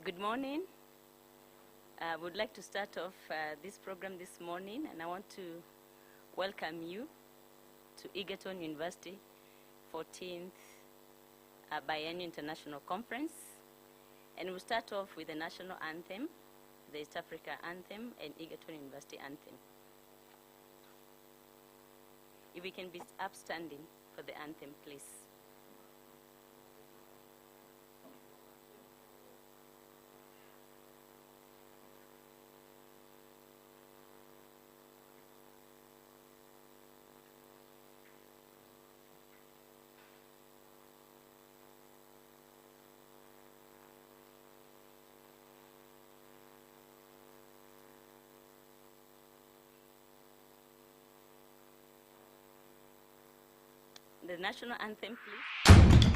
Good morning. I would like to start off this program this morning, and I want to welcome you to Egerton University 14th Biennial International Conference. And we'll start off with the national anthem, the East Africa anthem, and Egerton University anthem. If we can be upstanding for the anthem, please. The national anthem, please.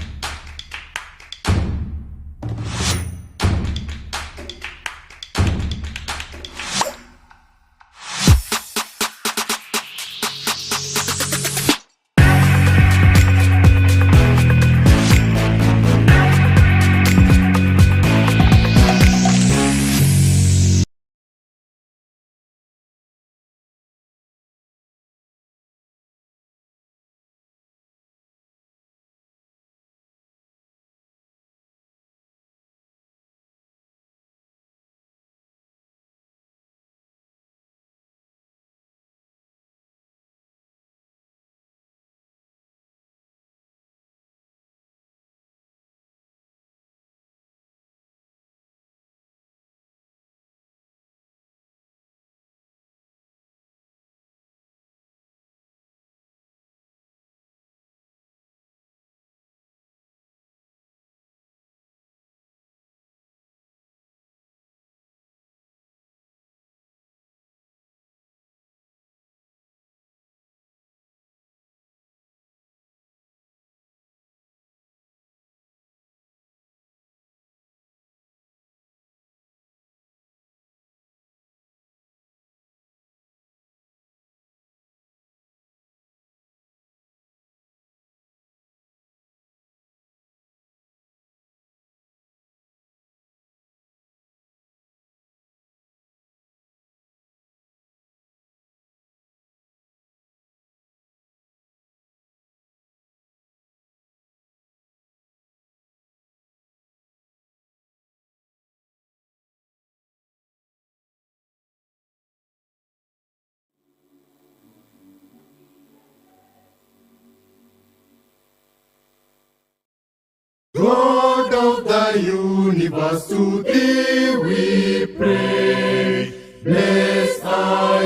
God of the universe, to thee we pray. Bless our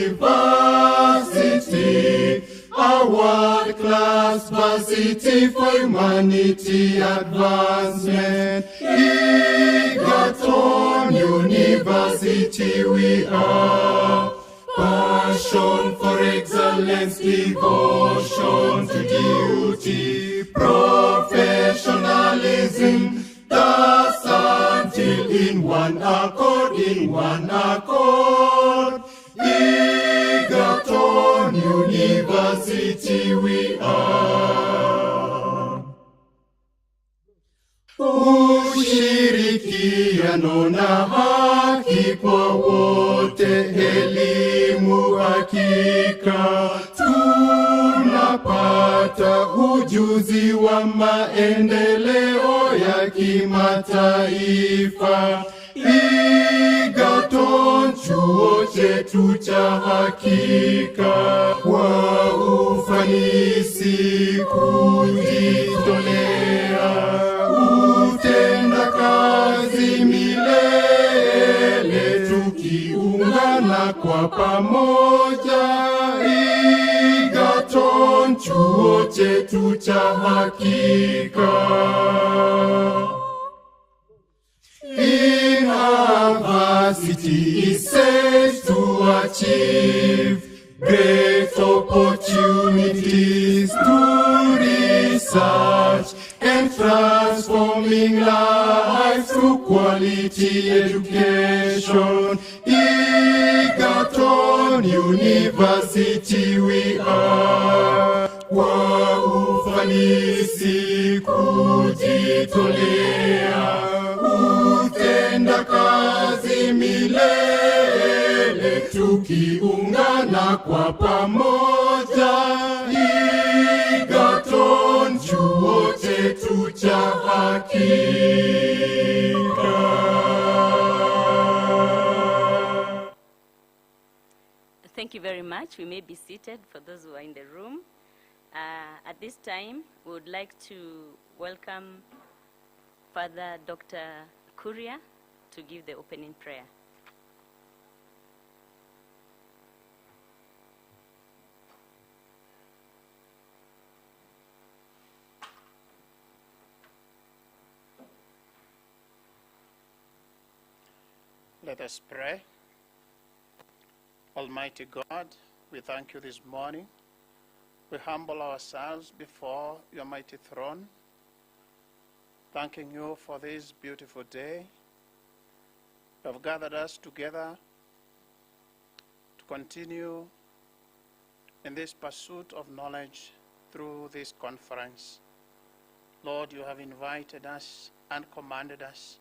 university, a world-class varsity for humanity advancement. Egerton University we are. Passion for excellence, devotion to duty, professionalism, thus until in one accord, Egerton University we are. Ushirikiano na haki kwa wote, elimu hakika, tunapata ujuzi wa maendeleo ya kimataifa. Egerton, chuo chetu cha hakika, kwa ufanisi kujitolea, utenda kazi milele, tukiungana kwa pamoja. Egerton, chuo chetu cha hakika. In our city is set to achieve great opportunities to research and transforming lives through quality education. Egerton University we are, kwa ufanisi kujitolea, utenda kazi milele, tukiungana kwa pamoja. Egerton, chuo chetu cha hakika. Thank you very much. We may be seated for those who are in the room. At this time, we would like to welcome Father Dr. Kuria to give the opening prayer. Let us pray. Almighty God, we thank you this morning. We humble ourselves before your mighty throne, thanking you for this beautiful day. You have gathered us together to continue in this pursuit of knowledge through this conference. Lord, you have invited us and commanded us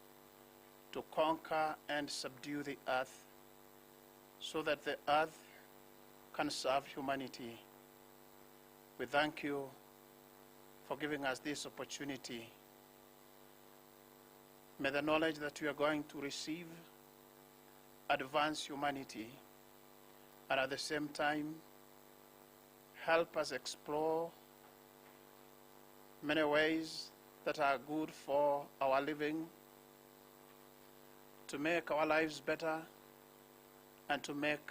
to conquer and subdue the earth so that the earth can serve humanity. We thank you for giving us this opportunity. May the knowledge that we are going to receive advance humanity, and at the same time help us explore many ways that are good for our living, to make our lives better, and to make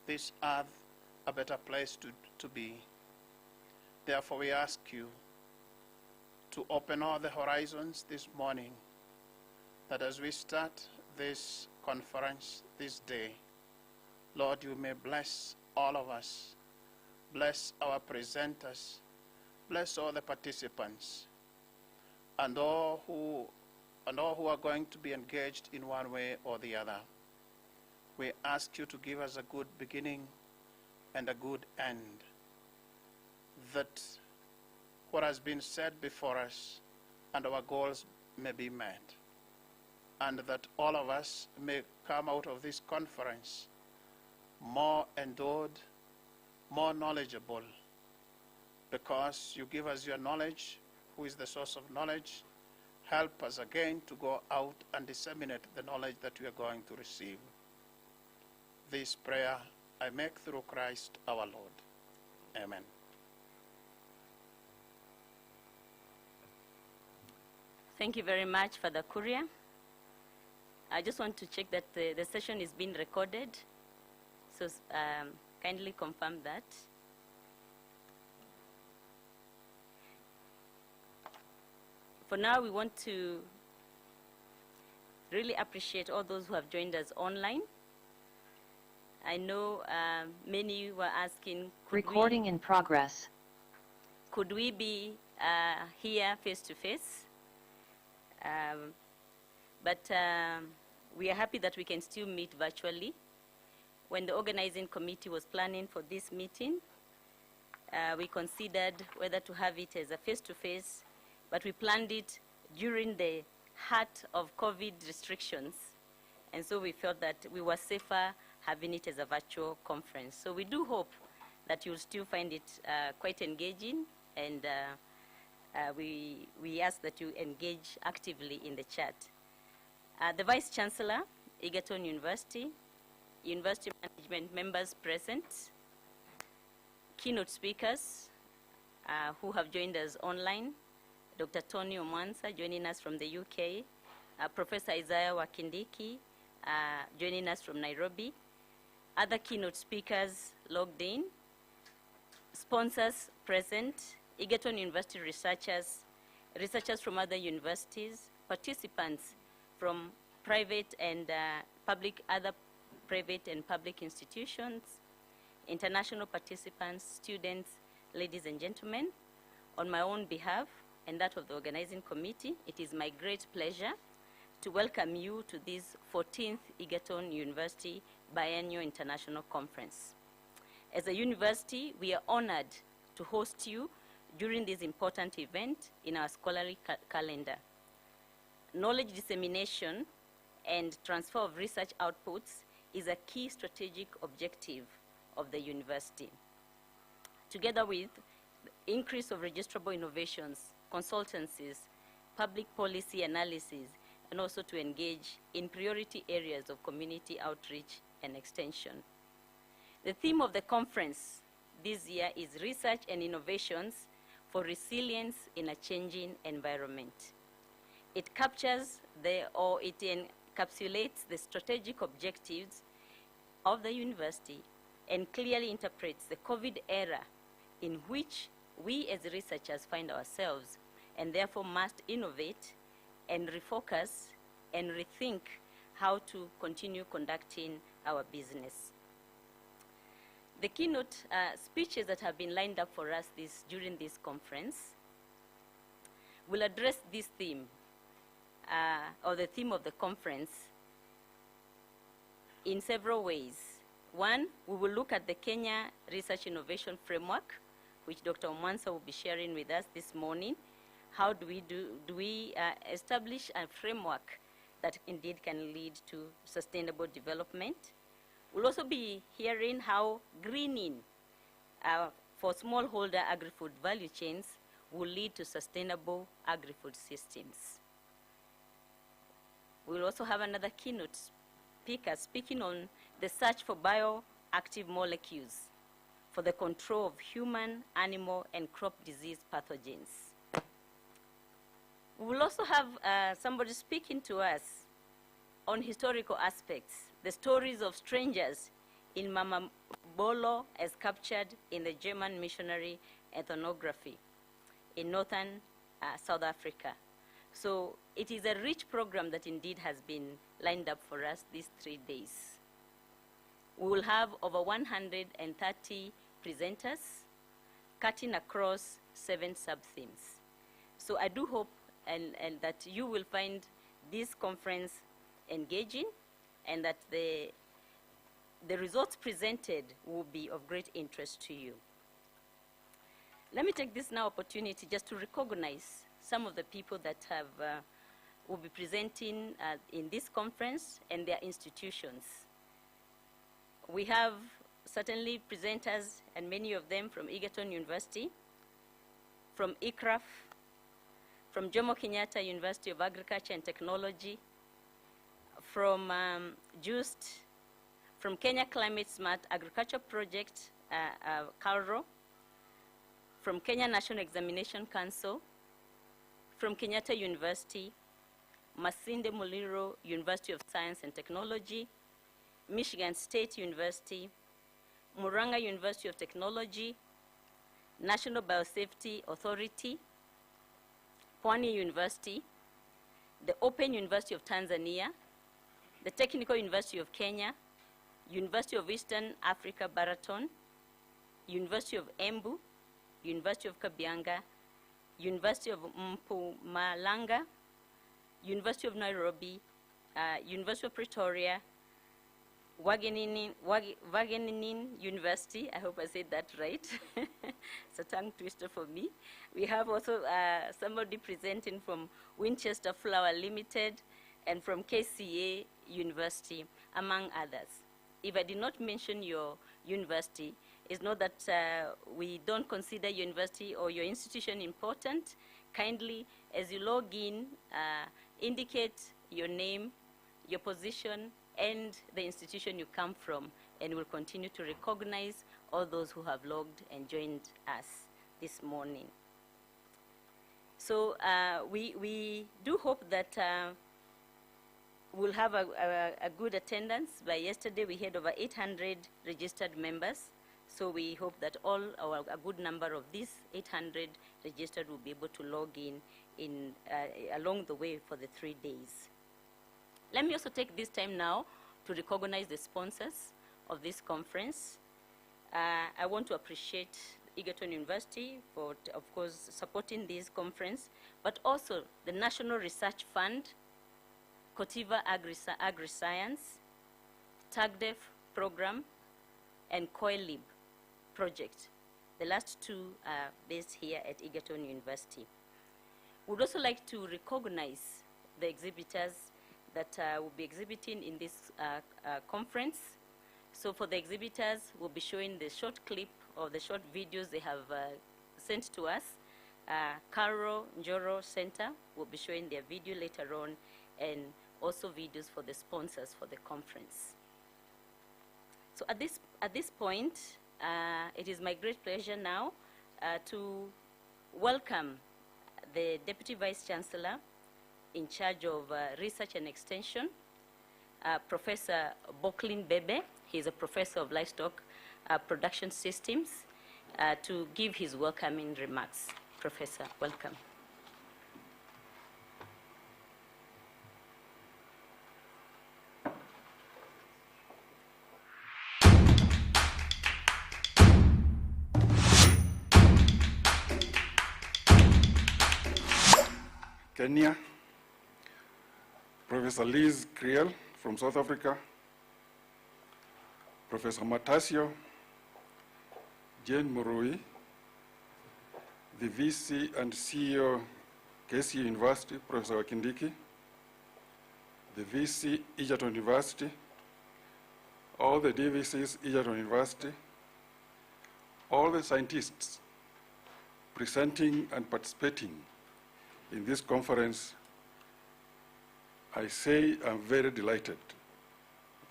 this earth a better place to be. Therefore, we ask you to open all the horizons this morning, that as we start this conference this day, Lord, you may bless all of us, bless our presenters, bless all the participants, and all who are going to be engaged in one way or the other. We ask you to give us a good beginning and a good end, that what has been said before us and our goals may be met, and that all of us may come out of this conference more endowed, more knowledgeable, because you give us your knowledge, who is the source of knowledge. Help us again to go out and disseminate the knowledge that we are going to receive. This prayer I make through Christ our Lord. Amen. Thank you very much, Father Kuria. I just want to check that the session is being recorded, so kindly confirm that. For now, we want to really appreciate all those who have joined us online. I know many were asking, Recording in progress. could we be here face to face? But we are happy that we can still meet virtually. When the organizing committee was planning for this meeting, we considered whether to have it as a face-to-face, but we planned it during the heart of COVID restrictions. And so we felt that we were safer having it as a virtual conference. So we do hope that you'll still find it quite engaging, and we ask that you engage actively in the chat. The Vice Chancellor, Egerton University, University management members present, keynote speakers who have joined us online, Dr. Tony Omwansa joining us from the UK, Professor Isaiah Wakindiki joining us from Nairobi, other keynote speakers logged in, sponsors present, Egerton University researchers, researchers from other universities, participants from private and other private and public institutions, international participants, students, ladies and gentlemen. On my own behalf and that of the organizing committee, it is my great pleasure to welcome you to this 14th Egerton University Biennial International Conference. As a university, we are honored to host you during this important event in our scholarly calendar. Knowledge dissemination and transfer of research outputs is a key strategic objective of the university. Together with the increase of registrable innovations, consultancies, public policy analysis, and also to engage in priority areas of community outreach and extension. The theme of the conference this year is Research and Innovations for Resilience in a Changing Environment. It captures it encapsulates the strategic objectives of the university and clearly interprets the COVID era in which we as researchers find ourselves, and therefore must innovate and refocus and rethink how to continue conducting our business. The keynote speeches that have been lined up for us during this conference will address this theme, or the theme of the conference, in several ways. One, we will look at the Kenya Research Innovation Framework, which Dr. Omwansa will be sharing with us this morning. How do we establish a framework that indeed can lead to sustainable development? We'll also be hearing how greening for smallholder agri-food value chains will lead to sustainable agri-food systems. We'll also have another keynote speaker speaking on the search for bioactive molecules for the control of human, animal, and crop disease pathogens. We will also have somebody speaking to us on historical aspects, the stories of strangers in Mamabolo as captured in the German missionary ethnography in northern South Africa. So it is a rich program that indeed has been lined up for us these 3 days. We will have over 130 presenters cutting across 7 sub-themes. So I do hope and that you will find this conference engaging and that the results presented will be of great interest to you. Let me take this now opportunity just to recognize some of the people that will be presenting in this conference and their institutions. We have certainly presenters, and many of them from Egerton University, from ICRAF, from Jomo Kenyatta University of Agriculture and Technology, from JUST, from Kenya Climate Smart Agriculture Project, CALRO, from Kenya National Examination Council, from Kenyatta University, Masinde Muliro University of Science and Technology, Michigan State University, Muranga University of Technology, National Biosafety Authority, Pwani University, the Open University of Tanzania, the Technical University of Kenya, University of Eastern Africa Baraton, University of Embu, University of Kabianga, University of Mpumalanga, University of Nairobi, University of Pretoria, Wageningen University, I hope I said that right. It's a tongue twister for me. We have also somebody presenting from Winchester Flour Limited and from KCA University, among others. If I did not mention your university, it's not that we don't consider your university or your institution important. Kindly, as you log in, indicate your name your position, and the institution you come from, and we'll continue to recognize all those who have logged and joined us this morning. So we do hope that we'll have a good attendance. By yesterday, we had over 800 registered members. So we hope that a good number of these 800 registered will be able to log in along the way for the 3 days. Let me also take this time now to recognize the sponsors of this conference. I want to appreciate Egerton University for, of course, supporting this conference, but also the National Research Fund, Cotiva Agri-Science, TAGDEF program, and COILIB project. The last two are based here at Egerton University. We'd also like to recognize the exhibitors that will be exhibiting in this conference. So for the exhibitors, we'll be showing the short clip or the short videos they have sent to us. Caro Njoro Center will be showing their video later on, and also videos for the sponsors for the conference. So at this point, it is my great pleasure now to welcome the Deputy Vice Chancellor in charge of Research and Extension, Professor Boklin Bebe. He is a professor of livestock production systems, to give his welcoming remarks. Professor, welcome. Kenya, Professor Liz Kriel from South Africa, Professor Matasio, Jane Murui, the VC and CEO, KC University, Professor Wakindiki, the VC, Egerton University, all the DVCs, Egerton University, all the scientists presenting and participating in this conference. I say I'm very delighted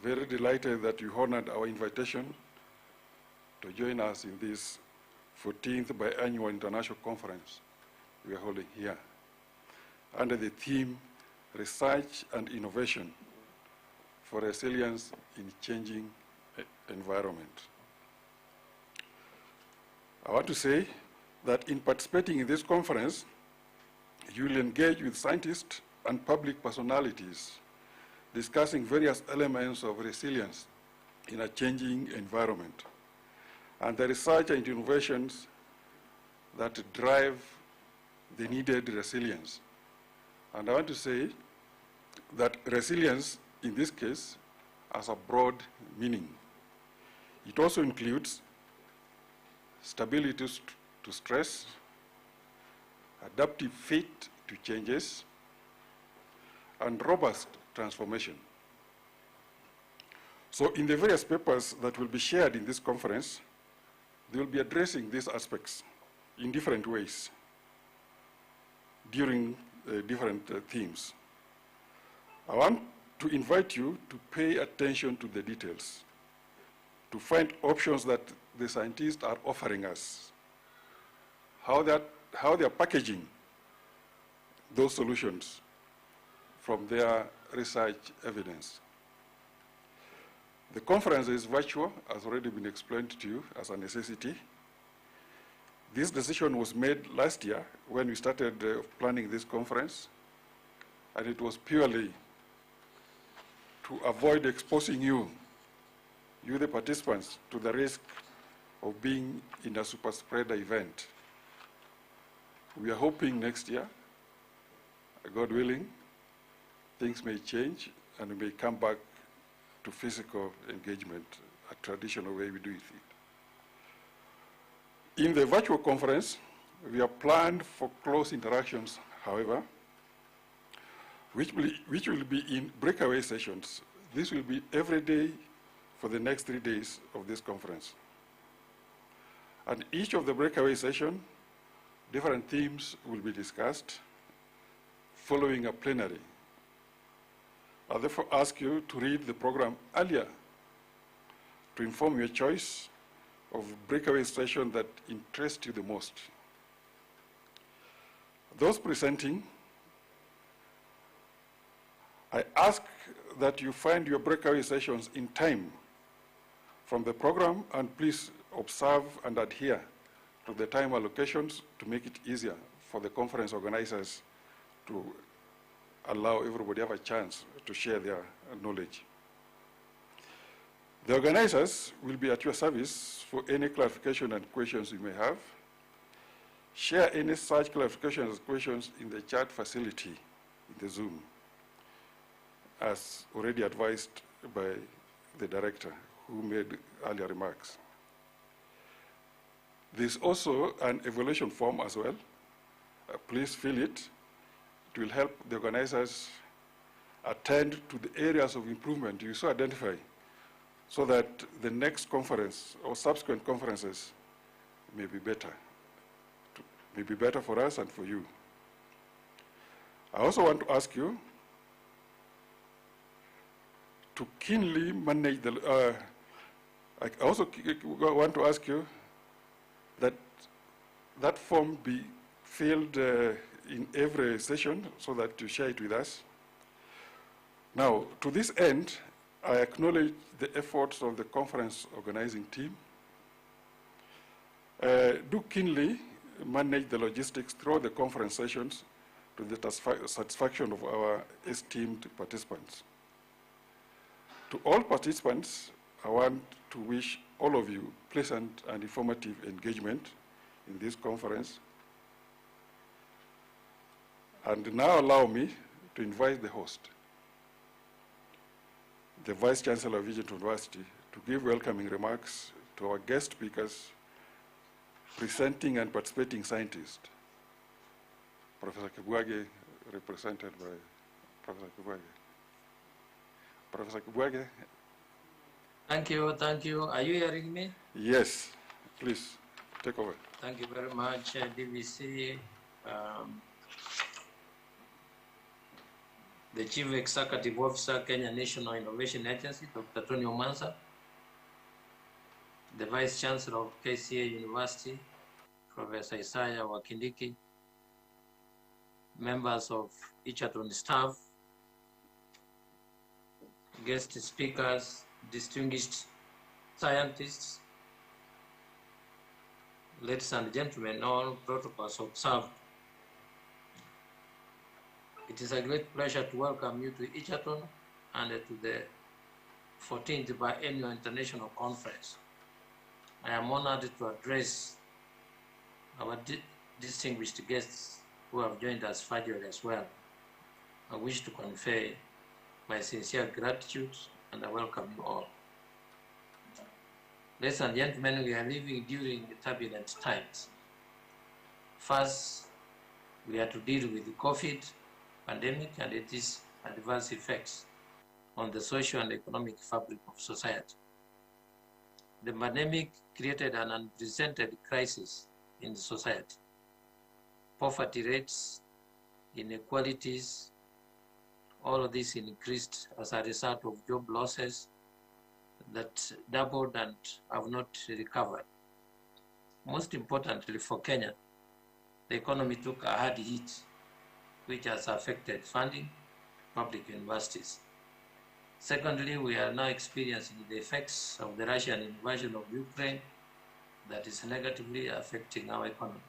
that you honored our invitation to join us in this 14th biannual international conference we are holding here under the theme Research and Innovation for Resilience in Changing Environment. I want to say that in participating in this conference, you will engage with scientists and public personalities discussing various elements of resilience in a changing environment and the research and innovations that drive the needed resilience. And I want to say that resilience, in this case, has a broad meaning. It also includes stability to stress, adaptive fit to changes, and robust transformation. So in the various papers that will be shared in this conference, they will be addressing these aspects in different ways during different themes. I want to invite you to pay attention to the details, to find options that the scientists are offering us, how they are packaging those solutions from their research evidence. The conference is virtual, has already been explained to you as a necessity. This decision was made last year when we started planning this conference, and it was purely to avoid exposing you the participants, to the risk of being in a super spreader event. We are hoping next year, God willing, things may change and we may come back to physical engagement, a traditional way we do it. In the virtual conference, we have planned for close interactions, however, which will be in breakaway sessions. This will be every day for the next 3 days of this conference. And each of the breakaway sessions, different themes will be discussed following a plenary. I therefore ask you to read the program earlier to inform your choice of breakaway station that interests you the most. Those presenting, I ask that you find your breakaway sessions in time from the program, and please observe and adhere to the time allocations to make it easier for the conference organizers to allow everybody have a chance to share their knowledge. The organizers will be at your service for any clarification and questions you may have. Share any such clarifications and questions in the chat facility in the Zoom, as already advised by the director who made earlier remarks. There's also an evaluation form as well. Please fill it. It will help the organizers attend to the areas of improvement you so identify, so that the next conference or subsequent conferences may be better for us and for you. I also want to ask you to keenly manage the, I also want to ask you that that form be filled in every session so that you share it with us. Now, to this end, I acknowledge the efforts of the conference organizing team. Do keenly manage the logistics throughout the conference sessions to the satisfaction of our esteemed participants. To all participants, I want to wish all of you pleasant and informative engagement in this conference. And now allow me to invite the host, the Vice Chancellor of Egerton University, to give welcoming remarks to our guest speakers, presenting and participating scientists. Professor Kibwage, represented by Professor Kibwage. Professor Kibwage. Thank you. Are you hearing me? Yes, please, take over. Thank you very much, DVC. The Chief Executive Officer, Kenya National Innovation Agency, Dr. Tony Omansa, the Vice Chancellor of KCA University, Professor Isaiah Wakindiki, members of Egerton staff, guest speakers, distinguished scientists, ladies and gentlemen, all protocols observed. It is a great pleasure to welcome you to Egerton and to the 14th Biennial International Conference. I am honored to address our distinguished guests who have joined us virtually as well. I wish to convey my sincere gratitude and I welcome you all. Ladies and gentlemen, we are living during turbulent times. First, we are to deal with the COVID pandemic and its adverse effects on the social and economic fabric of society. The pandemic created an unprecedented crisis in society. Poverty rates, inequalities, all of this increased as a result of job losses that doubled and have not recovered. Most importantly for Kenya, the economy took a hard hit, which has affected funding, public universities. Secondly, we are now experiencing the effects of the Russian invasion of Ukraine that is negatively affecting our economy.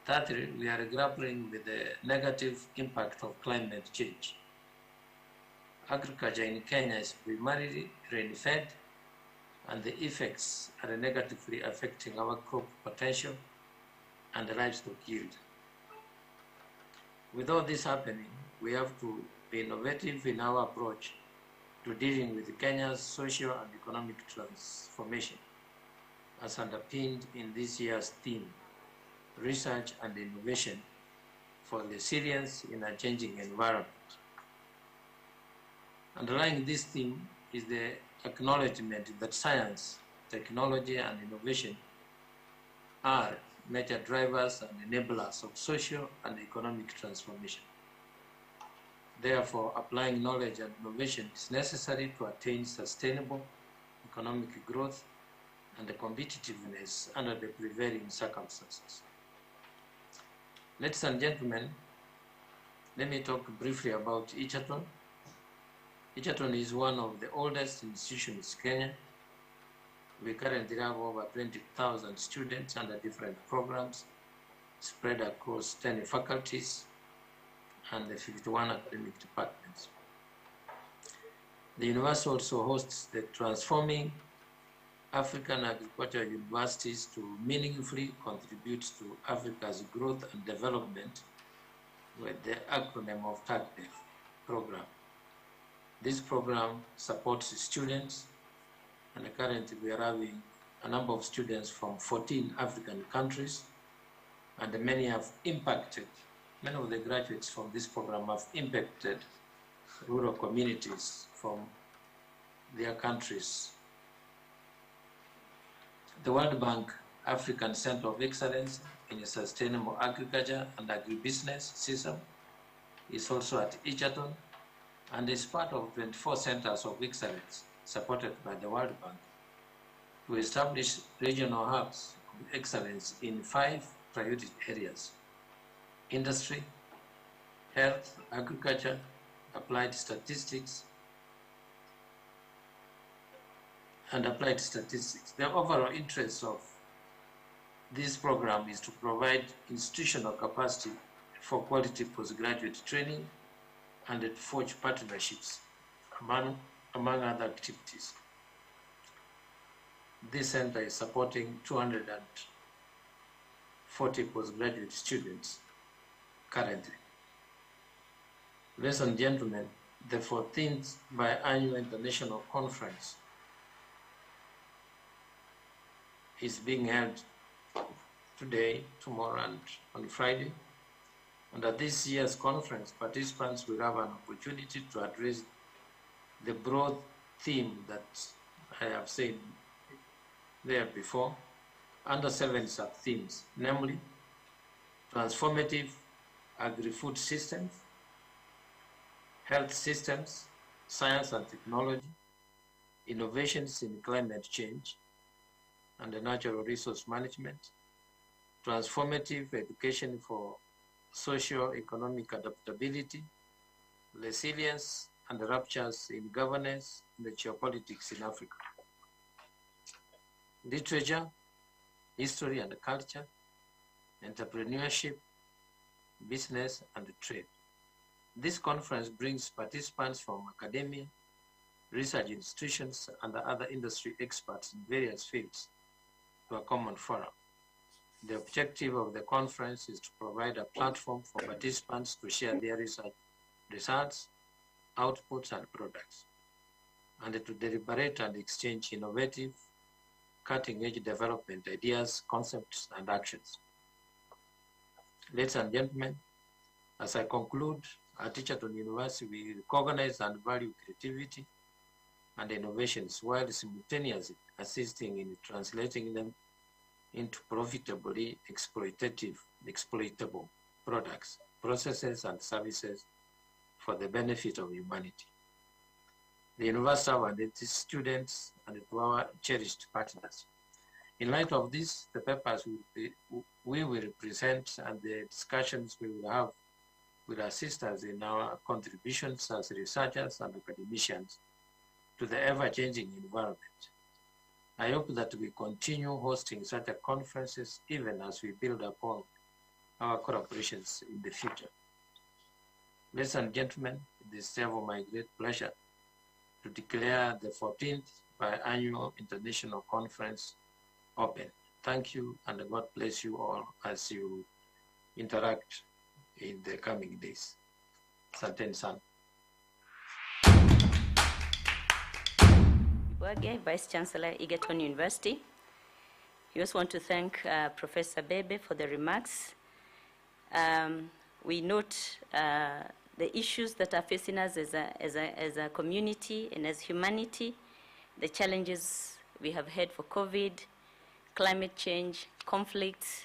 Thirdly, we are grappling with the negative impact of climate change. Agriculture in Kenya is primarily rain-fed, and the effects are negatively affecting our crop potential and the livestock yield. With all this happening, we have to be innovative in our approach to dealing with Kenya's social and economic transformation, as underpinned in this year's theme, Research and Innovation for Resilience in a Changing Environment. Underlying this theme is the acknowledgement that science, technology, and innovation are major drivers and enablers of social and economic transformation. Therefore, applying knowledge and innovation is necessary to attain sustainable economic growth and the competitiveness under the prevailing circumstances. Ladies and gentlemen, let me talk briefly about Egerton. Egerton is one of the oldest institutions in Kenya. We currently have over 20,000 students under different programs spread across 10 faculties and the 51 academic departments. The university also hosts the Transforming African Agricultural Universities to meaningfully contribute to Africa's growth and development with the acronym of TAGDEF program. This program supports students, and currently we are having a number of students from 14 African countries, and many of the graduates from this program have impacted rural communities from their countries. The World Bank African Center of Excellence in Sustainable Agriculture and Agribusiness System is also at Egerton and is part of 24 centers of excellence supported by the World Bank to establish regional hubs of excellence in 5 priority areas: industry, health, agriculture, applied statistics, and applied statistics. The overall interest of this program is to provide institutional capacity for quality postgraduate training and to forge partnerships among other activities. This center is supporting 240 postgraduate students currently. Ladies and gentlemen, the 14th Biennial International Conference is being held today, tomorrow, and on Friday. And at this year's conference, participants will have an opportunity to address the broad theme that I have said there before, under 7 sub-themes, namely transformative agri-food systems, health systems, science and technology, innovations in climate change and the natural resource management, transformative education for socio-economic adaptability, resilience and ruptures in governance and the geopolitics in Africa, literature, history and culture, entrepreneurship, business and trade. This conference brings participants from academia, research institutions, and other industry experts in various fields to a common forum. The objective of the conference is to provide a platform for participants to share their research results, outputs, and products, and to deliberate and exchange innovative, cutting-edge development ideas, concepts, and actions. Ladies and gentlemen, as I conclude, at Egerton University, we recognize and value creativity and innovations while simultaneously assisting in translating them into profitably exploitable products, processes, and services for the benefit of humanity. The university and its students and to our cherished partners. In light of this, the papers we will present and the discussions we will have will assist us in our contributions as researchers and academicians to the ever-changing environment. I hope that we continue hosting such conferences even as we build upon our collaborations in the future. Ladies and gentlemen, it is therefore my great pleasure to declare the 14th Biennial International Conference open. Thank you, and God bless you all as you interact in the coming days. Asanteni sana. Bwage, Vice Chancellor, Egerton University. We also want to thank Professor Bebe for the remarks. We note the issues that are facing us as a community and as humanity, the challenges we have had for COVID, climate change, conflicts.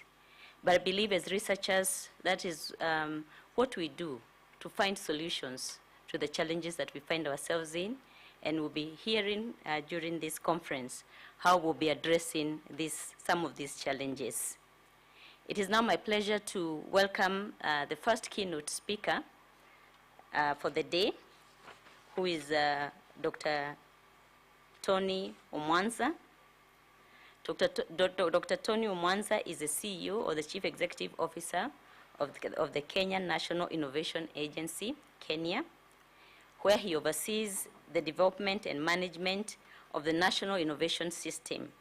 But I believe as researchers, that is what we do to find solutions to the challenges that we find ourselves in, and we'll be hearing during this conference how we'll be addressing some of these challenges. It is now my pleasure to welcome the first keynote speaker for the day, who is Dr. Tony Omwanza. Dr. Tony Omwanza is the CEO or the Chief Executive Officer of the Kenya National Innovation Agency, Kenya, where he oversees the development and management of the National Innovation System.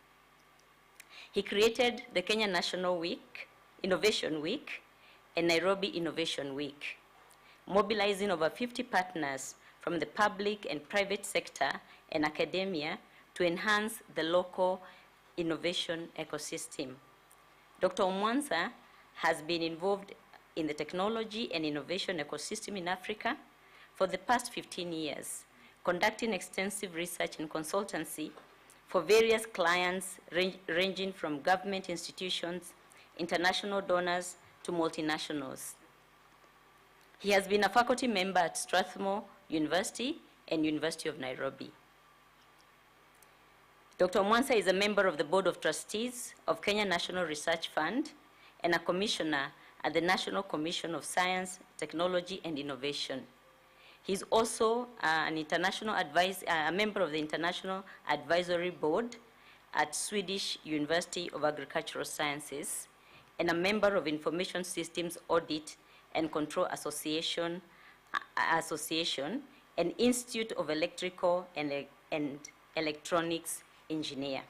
He created the Kenya National Innovation Week and Nairobi Innovation Week, mobilizing over 50 partners from the public and private sector and academia to enhance the local innovation ecosystem. Dr. Omwanza has been involved in the technology and innovation ecosystem in Africa for the past 15 years, conducting extensive research and consultancy for various clients ranging from government institutions, international donors, to multinationals. He has been a faculty member at Strathmore University and University of Nairobi. Dr. Omwanza is a member of the Board of Trustees of Kenya National Research Fund and a commissioner at the National Commission of Science, Technology, and Innovation. He's also a member of the International Advisory Board at Swedish University of Agricultural Sciences, and a member of Information Systems Audit and Control Association, an Institute of Electrical and Electronics Engineer.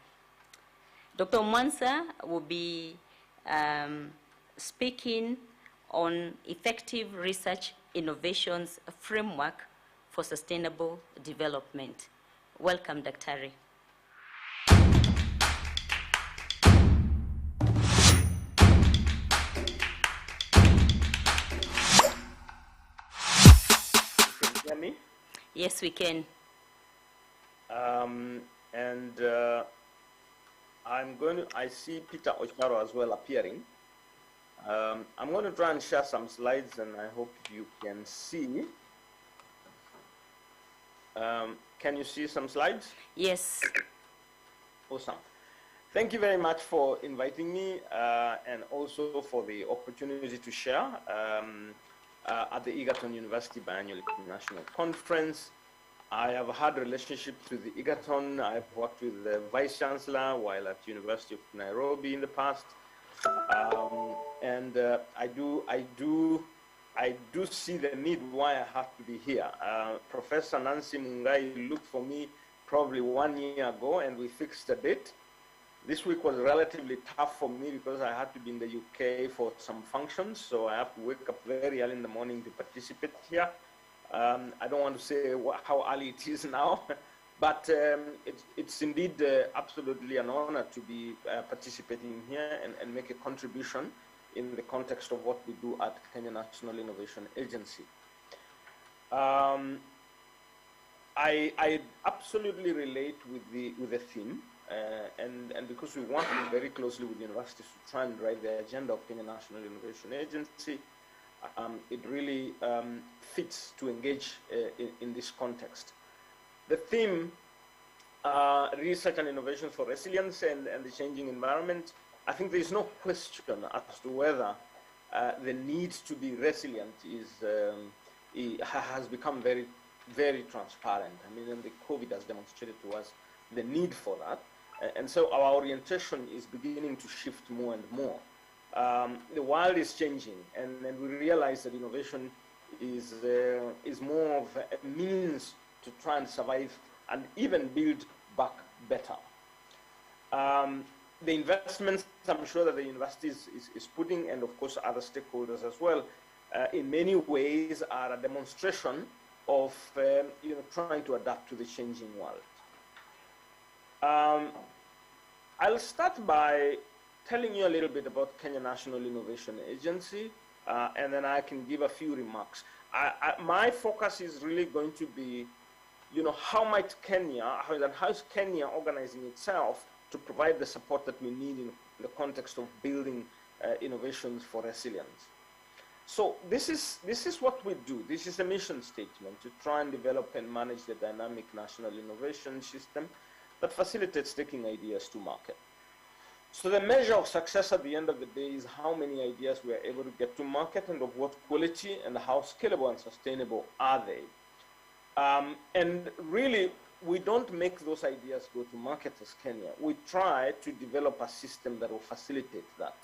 Dr. Omwanza will be speaking on effective research innovations framework for sustainable development. Welcome, Daktari. Can you hear me? Yes, we can. I see Peter Ocharo as well appearing. I'm going to try and share some slides, and I hope you can see. Can you see some slides? Yes. Awesome. Thank you very much for inviting me and also for the opportunity to share at the Egerton University Biennial International Conference. I have had relationships with the Egerton. I've worked with the Vice Chancellor while at University of Nairobi in the past. I do see the need why I have to be here. Professor Nancy Mungai looked for me probably 1 year ago, and we fixed a date. This week was relatively tough for me because I had to be in the UK for some functions, so I have to wake up very early in the morning to participate here. I don't want to say how early it is now, but it's indeed absolutely an honor to be participating here and make a contribution in the context of what we do at Kenya National Innovation Agency. I absolutely relate with the theme, and because we work very closely with universities to try and drive the agenda of Kenya National Innovation Agency, it really fits to engage in this context. The theme, research and innovation for resilience and the changing environment, I think there is no question as to whether the need to be resilient has become very, very transparent. I mean, and the COVID has demonstrated to us the need for that. And so our orientation is beginning to shift more and more. The world is changing, and we realize that innovation is more of a means to try and survive and even build back better. The investments I'm sure that the university is putting, and of course other stakeholders as well, in many ways are a demonstration of trying to adapt to the changing world. I'll start by telling you a little bit about Kenya National Innovation Agency, and then I can give a few remarks. My focus is really going to be, how is Kenya organizing itself to provide the support that we need in the context of building innovations for resilience. So this is what we do. This is a mission statement to try and develop and manage the dynamic national innovation system that facilitates taking ideas to market. So the measure of success at the end of the day is how many ideas we are able to get to market and of what quality and how scalable and sustainable are they. And really, we don't make those ideas go to market as Kenya. We try to develop a system that will facilitate that.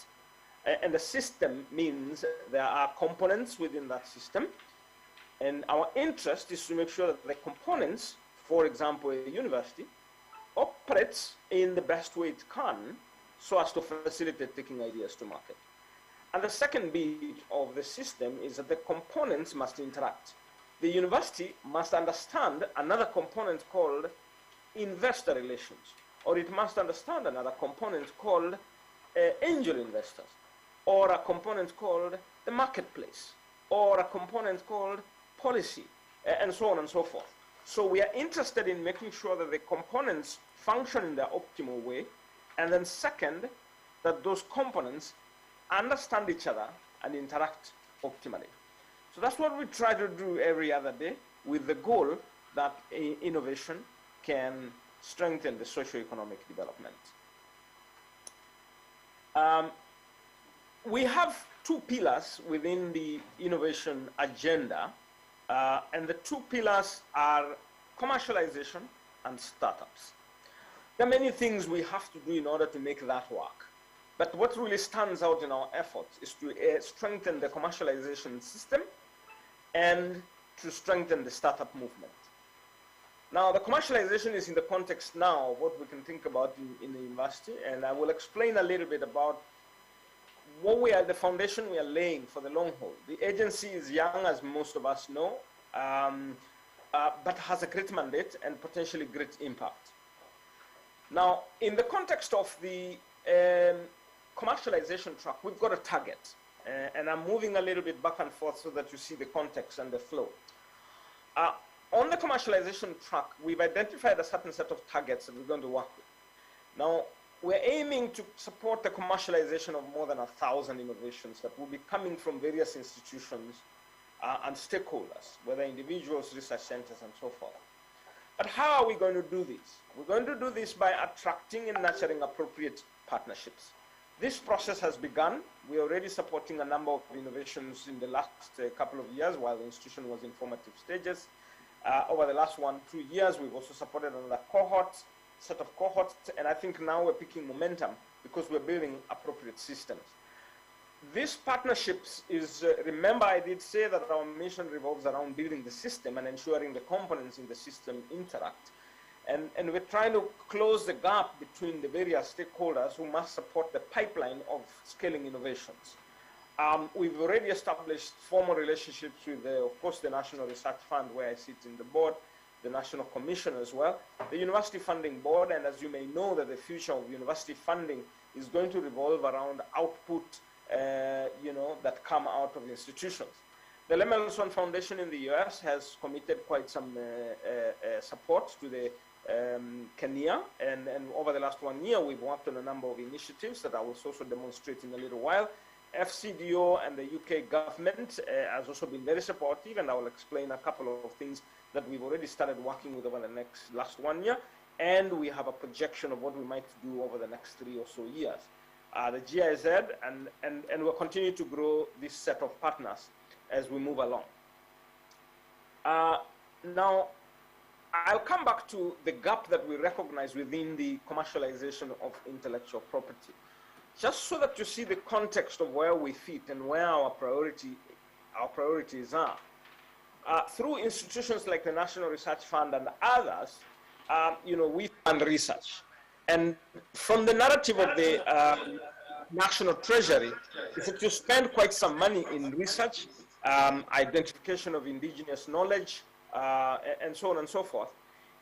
And the system means there are components within that system. And our interest is to make sure that the components, for example, a university, operates in the best way it can so as to facilitate taking ideas to market. And the second bit of the system is that the components must interact. The university must understand another component called investor relations, or it must understand another component called angel investors, or a component called the marketplace, or a component called policy, and so on and so forth. So we are interested in making sure that the components function in their optimal way, and then second, that those components understand each other and interact optimally. So that's what we try to do every other day, with the goal that innovation can strengthen the socio-economic development. We have two pillars within the innovation agenda, and the two pillars are commercialization and startups. There are many things we have to do in order to make that work. But what really stands out in our efforts is to strengthen the commercialization system and to strengthen the startup movement. Now, the commercialization is in the context now of what we can think about in the university, and I will explain a little bit about what the foundation we are laying for the long haul. The agency is young, as most of us know, but has a great mandate and potentially great impact. Now, in the context of the commercialization track, we've got a target. And I'm moving a little bit back and forth so that you see the context and the flow. On the commercialization track, we've identified a certain set of targets that we're going to work with. Now, we're aiming to support the commercialization of more than 1,000 innovations that will be coming from various institutions and stakeholders, whether individuals, research centers, and so forth. But how are we going to do this? We're going to do this by attracting and nurturing appropriate partnerships. This process has begun. We're already supporting a number of innovations in the last couple of years while the institution was in formative stages. Over the last 1-2 years, we've also supported another set of cohorts, and I think now we're picking momentum because we're building appropriate systems. These partnerships is, remember I did say that our mission revolves around building the system and ensuring the components in the system interact. And we're trying to close the gap between the various stakeholders who must support the pipeline of scaling innovations. We've already established formal relationships with, of course, the National Research Fund, where I sit in the board, the National Commission as well, the University Funding Board, and as you may know, that the future of university funding is going to revolve around output, that come out of institutions. The Lemelson Foundation in the US has committed quite some support to the Kenya, and over the last 1 year, we've worked on a number of initiatives that I will also demonstrate in a little while. FCDO and the UK government has also been very supportive, and I will explain a couple of things that we've already started working with over the last 1 year, and we have a projection of what we might do over the next 3 or so years. The GIZ, and we'll continue to grow this set of partners as we move along. Now, I'll come back to the gap that we recognize within the commercialization of intellectual property, just so that you see the context of where we fit and where our priorities are. Through institutions like the National Research Fund and others, we fund research. And from the narrative of the National Treasury, is that you spend quite some money in research, identification of indigenous knowledge, and so on and so forth.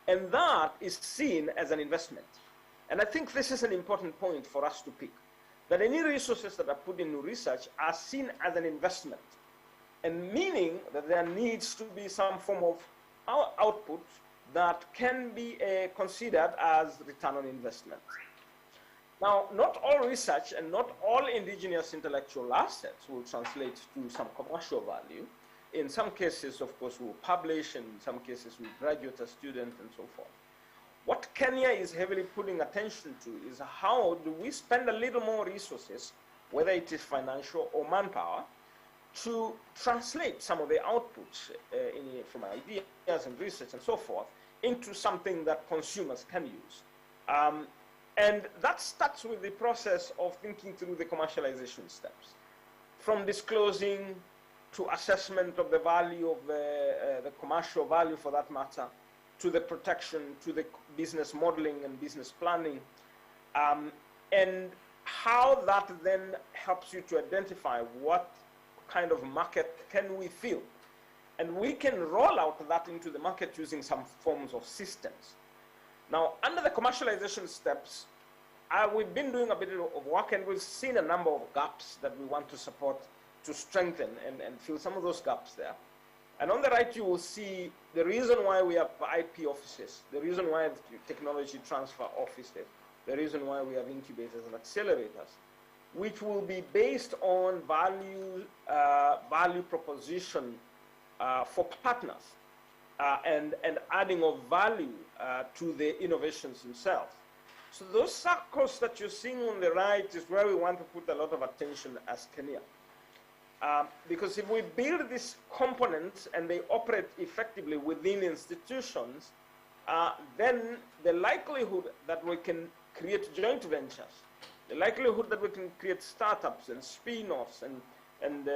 And that is seen as an investment. And I think this is an important point for us to pick, that any resources that are put into research are seen as an investment, and meaning that there needs to be some form of output that can be considered as return on investment. Now, not all research and not all indigenous intellectual assets will translate to some commercial value. In some cases, of course, we'll publish, and in some cases, we graduate a student and so forth. What Kenya is heavily putting attention to is how do we spend a little more resources, whether it is financial or manpower, to translate some of the outputs from ideas and research and so forth into something that consumers can use. And that starts with the process of thinking through the commercialization steps, from disclosing to assessment of the value of the commercial value for that matter, to the protection, to the business modeling and business planning, and how that then helps you to identify what kind of market can we fill. And we can roll out that into the market using some forms of systems. Now, under the commercialization steps, we've been doing a bit of work, and we've seen a number of gaps that we want to support to strengthen and fill some of those gaps there. And on the right, you will see the reason why we have IP offices, the reason why technology transfer offices, the reason why we have incubators and accelerators, which will be based on value proposition for partners and adding of value to the innovations themselves. So those circles that you're seeing on the right is where we want to put a lot of attention as Kenya. Because if we build these components and they operate effectively within institutions, then the likelihood that we can create joint ventures, the likelihood that we can create startups and spin-offs and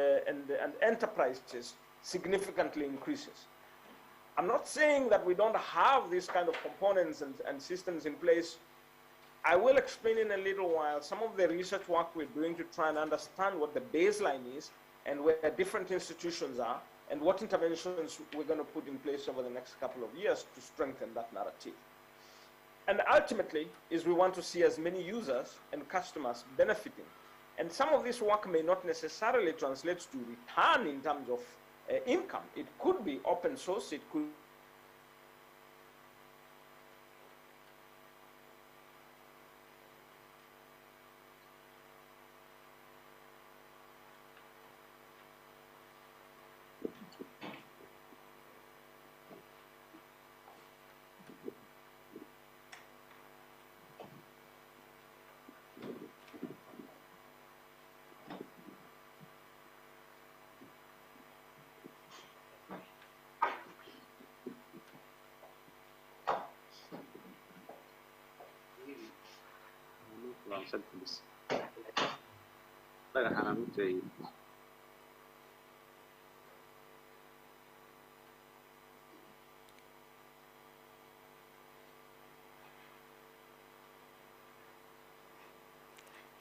enterprises significantly increases. I'm not saying that we don't have these kind of components and systems in place. I will explain in a little while some of the research work we're doing to try and understand what the baseline is and where different institutions are, and what interventions we're going to put in place over the next couple of years to strengthen that narrative. And ultimately, is we want to see as many users and customers benefiting. And some of this work may not necessarily translate to return in terms of income. It could be open source, it could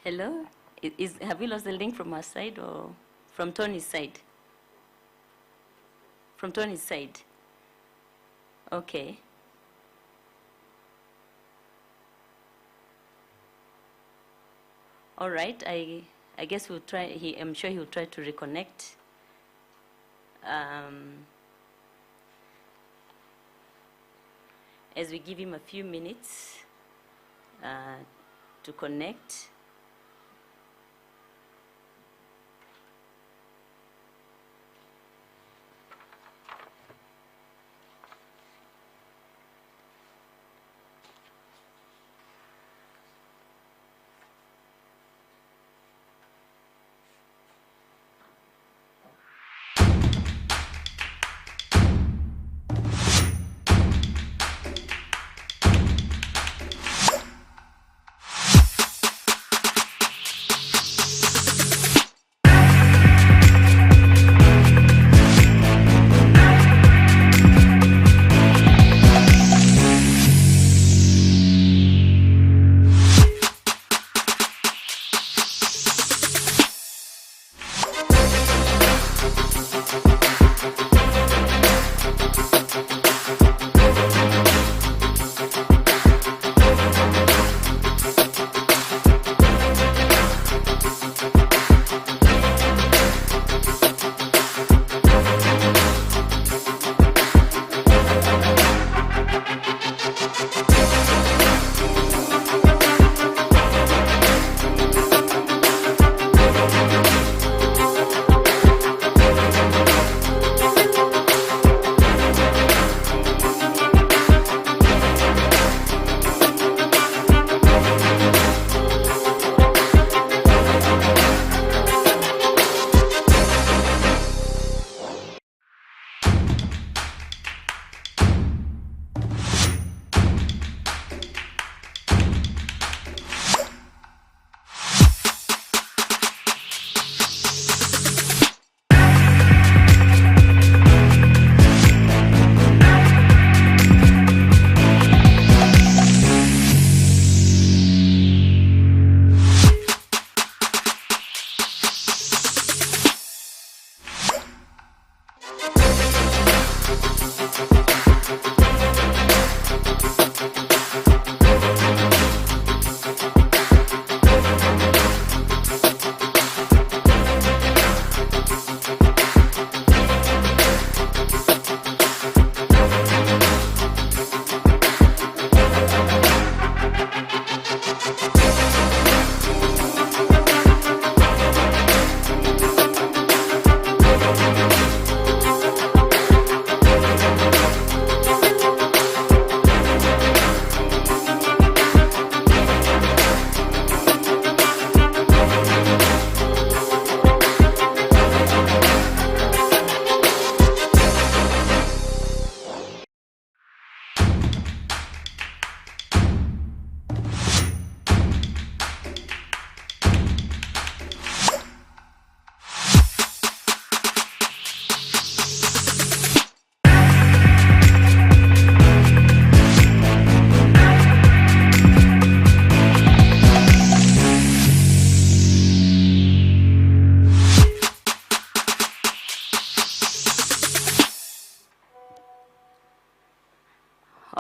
Hello? Have we lost the link from our side or from Tony's side? From Tony's side. Okay. All right. I guess we'll try. I'm sure he'll try to reconnect. As we give him a few minutes to connect.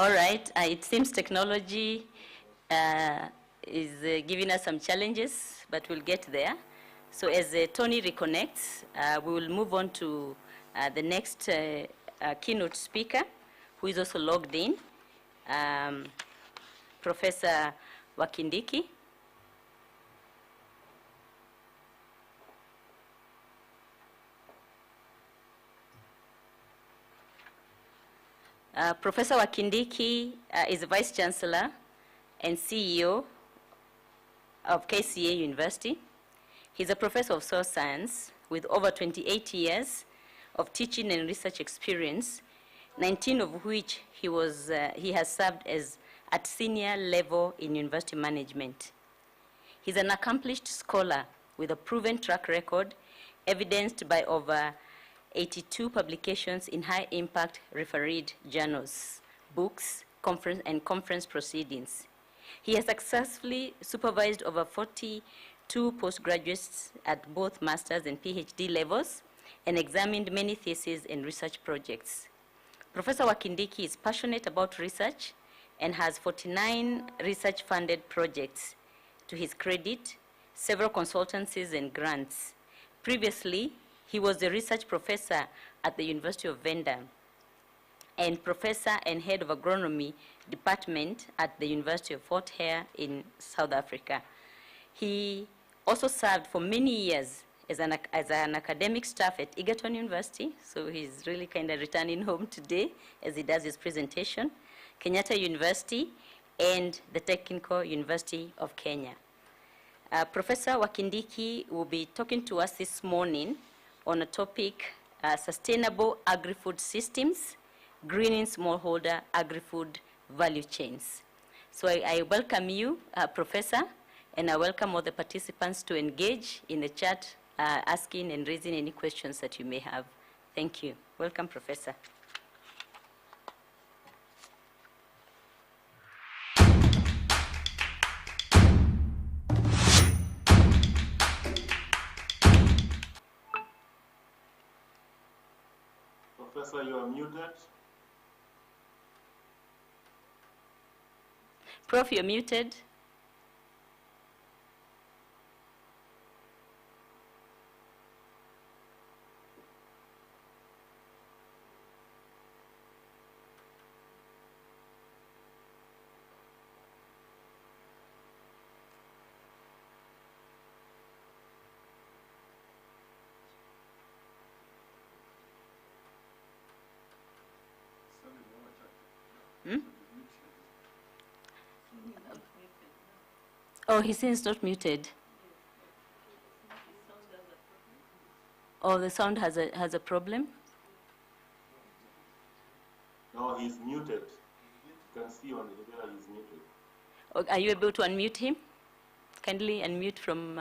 All right, it seems technology is giving us some challenges, but we'll get there. So as Tony reconnects, we will move on to the next keynote speaker, who is also logged in, Professor Wakindiki. Professor Wakindiki is the Vice Chancellor and CEO of KCA University. He's a professor of soil science with over 28 years of teaching and research experience, 19 of which he has served as at senior level in university management. He's an accomplished scholar with a proven track record, evidenced by over 82 publications in high-impact refereed journals, books, conference proceedings. He has successfully supervised over 42 postgraduates at both master's and PhD levels and examined many theses and research projects. Professor Wakindiki is passionate about research and has 49 research-funded projects to his credit, several consultancies and grants. Previously, he was a research professor at the University of Venda and professor and head of agronomy department at the University of Fort Hare in South Africa. He also served for many years as an academic staff at Egerton University, so he's really kind of returning home today as he does his presentation, Kenyatta University, and the Technical University of Kenya. Professor Wakindiki will be talking to us this morning on a topic, sustainable agri-food systems, greening smallholder agri-food value chains. So I welcome you, Professor, and I welcome all the participants to engage in the chat, asking and raising any questions that you may have. Thank you. Welcome, Professor. Professor, you are muted. Prof, you're muted. Hmm? Oh, he seems not muted. Oh, the sound has a problem? No, he's muted. You can see on here he's muted. Oh, are you able to unmute him? Kindly unmute from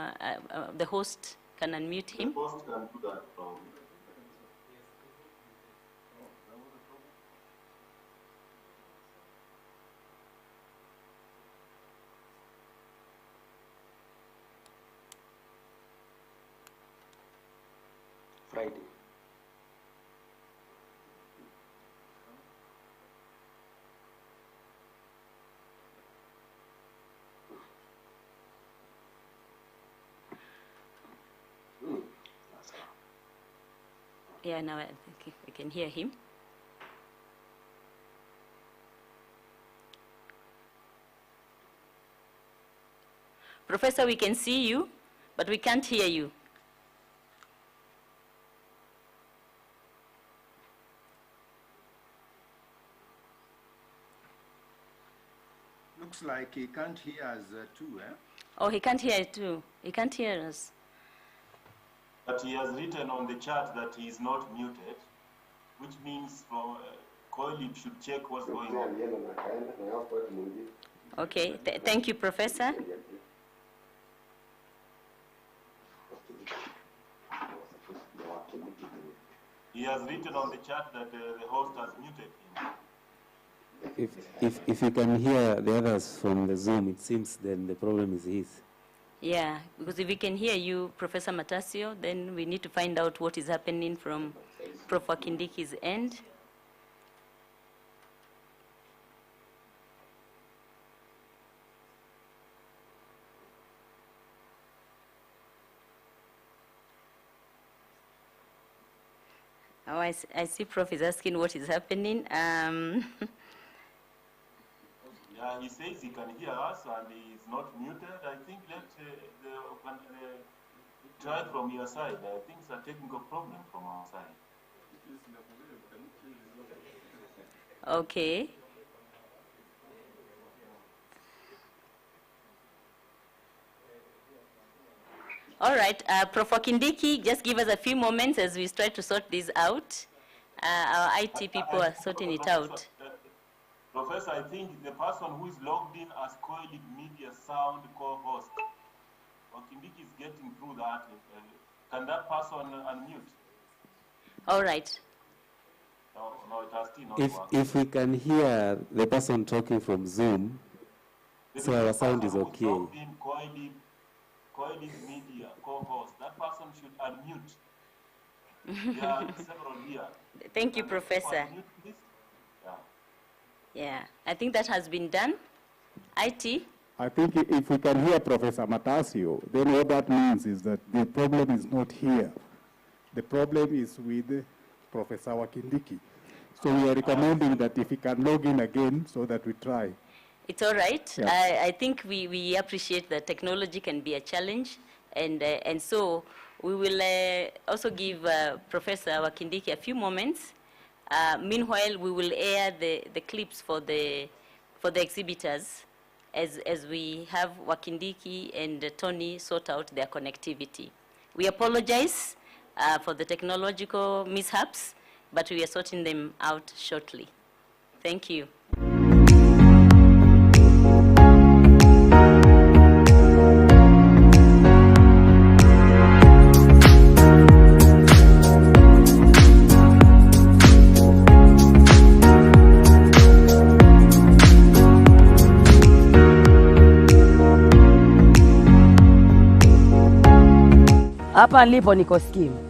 the host can unmute him. The host can do that from Friday. Yeah, now I think we can hear him. Professor, we can see you, but we can't hear you. Looks like he can't hear us too, eh? Oh, he can't hear it too. He can't hear us. But he has written on the chart that he is not muted, which means from Colib should check what's going on. Okay, thank you, Professor. He has written on the chart that the host has muted him. If you can hear the others from the Zoom, it seems then the problem is his. Yeah, because if we can hear you, Professor Matasio, then we need to find out what is happening from Prof. Wakindiki's end. Oh, I see Prof is asking what is happening. Yeah, he says he can hear us and he is not muted. I think let try from your side. I think it's a technical problem from our side. Okay. All right, Prof. Wakindiki, just give us a few moments as we try to sort this out. Our IT people are sorting it out. Professor, I think the person who is logged in as Coilib Media Sound co-host, Wakindiki is getting through that. Can that person unmute? All right. No, it has still not worked. If we can hear the person talking from Zoom, so our sound is okay. Logged in Coilib Media co-host, that person should unmute. There are several here. Thank you, Professor. Unmute, please? Yeah, I think that has been done. IT? I think if we can hear Professor Matasio, then what that means is that the problem is not here. The problem is with Professor Wakindiki. So we are recommending that if he can log in again so that we try. It's all right. Yeah. I think we appreciate that technology can be a challenge. And so we will also give Professor Wakindiki a few moments. Meanwhile, we will air the clips for the exhibitors as we have Wakindiki and Tony sort out their connectivity. We apologize for the technological mishaps, but we are sorting them out shortly. Thank you. Hapa nilipo niko skimu.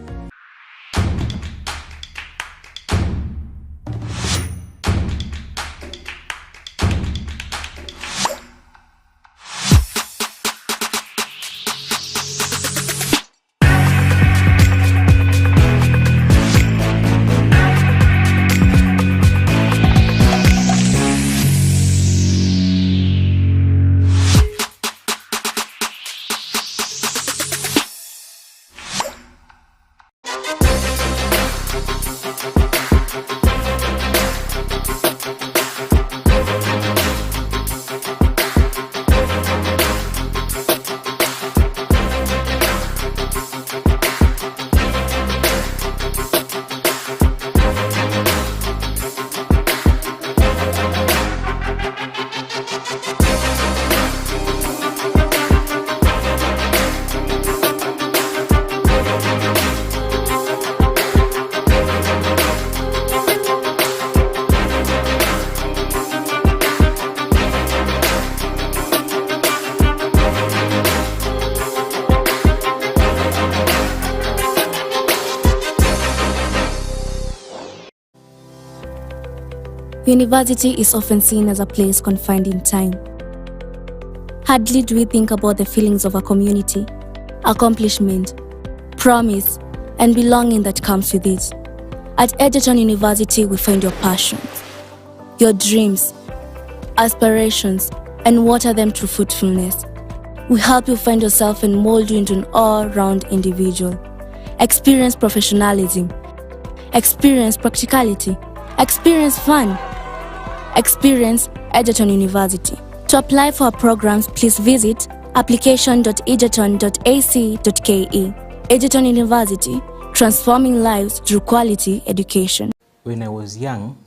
University is often seen as a place confined in time. Hardly do we think about the feelings of a community, accomplishment, promise, and belonging that comes with it. At Egerton University, we find your passions, your dreams, aspirations, and water them to fruitfulness. We help you find yourself and mold you into an all-round individual. Experience professionalism, experience practicality, experience fun, experience Egerton University. To apply for our programs, please visit application.egerton.ac.ke. Egerton University, transforming lives through quality education. When I was young,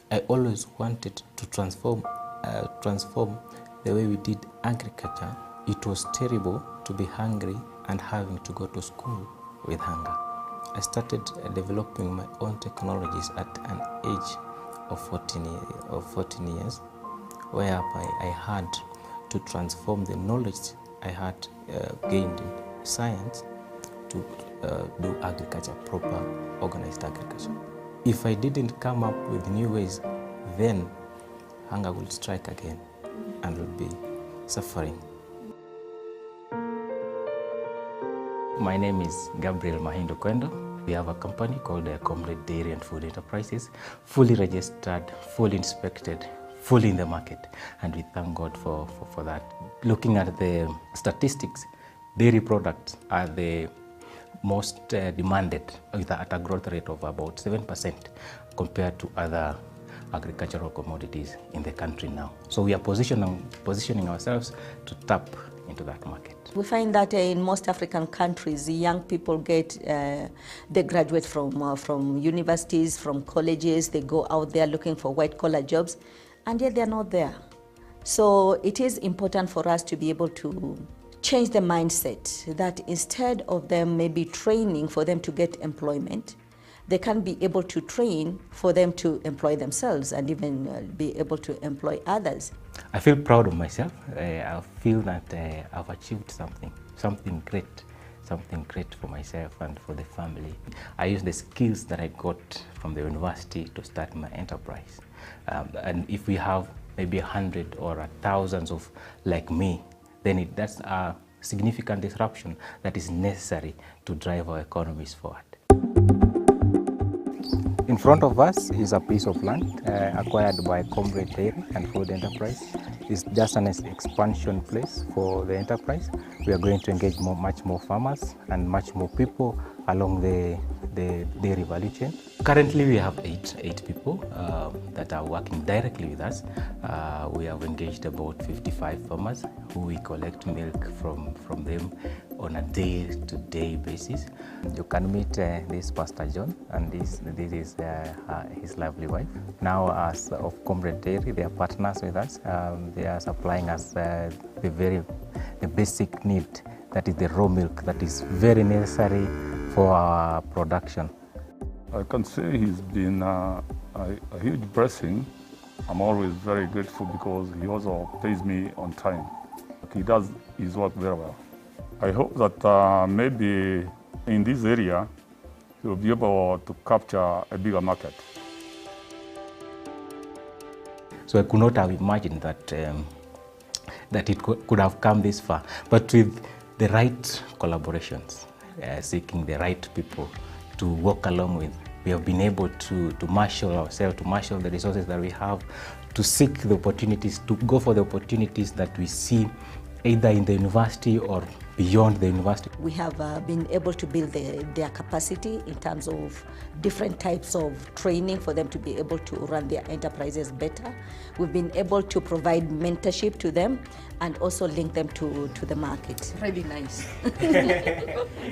I always wanted to transform the way we did agriculture. It was terrible to be hungry and having to go to school with hunger. I started developing my own technologies at an age of 14 years, whereby I had to transform the knowledge I had gained in science to do agriculture, proper organized agriculture. If I didn't come up with new ways, then hunger will strike again and will be suffering. My name is Gabriel Mahindo Kwendo. We have a company called Comrade Dairy and Food Enterprises, fully registered, fully inspected, fully in the market, and we thank God for that. Looking at the statistics, dairy products are the most demanded at a growth rate of about 7% compared to other agricultural commodities in the country now. So we are positioning ourselves to tap into that market. We find that in most African countries, young people they graduate from universities, from colleges, they go out there looking for white-collar jobs, and yet they're not there. So it is important for us to be able to change the mindset that instead of them maybe training for them to get employment, they can be able to train for them to employ themselves and even be able to employ others. I feel proud of myself. I feel that I've achieved something great for myself and for the family. I use the skills that I got from the university to start my enterprise. And if we have maybe 100 or thousands of like me, then that's a significant disruption that is necessary to drive our economies forward. In front of us is a piece of land acquired by Comrade Dairy and Food Enterprise. It's just an expansion place for the enterprise. We are going to engage much more farmers and much more people along the dairy value chain. Currently, we have eight people that are working directly with us. We have engaged about 55 farmers who we collect milk from them on a day-to-day basis. You can meet this Pastor John, and this is his lovely wife. Now, as of Comrade Dairy, they are partners with us. They are supplying us the basic need, that is the raw milk, that is very necessary for our production. I can say he's been a huge blessing. I'm always very grateful because he also pays me on time. He does his work very well. I hope that maybe in this area, he'll be able to capture a bigger market. So I could not have imagined that that it could have come this far, but with the right collaborations, seeking the right people to work along with, we have been able to marshal ourselves, to marshal the resources that we have, to seek the opportunities, to go for the opportunities that we see either in the university or beyond the university. We have been able to build their capacity in terms of different types of training for them to be able to run their enterprises better. We've been able to provide mentorship to them and also link them to the market. Really nice.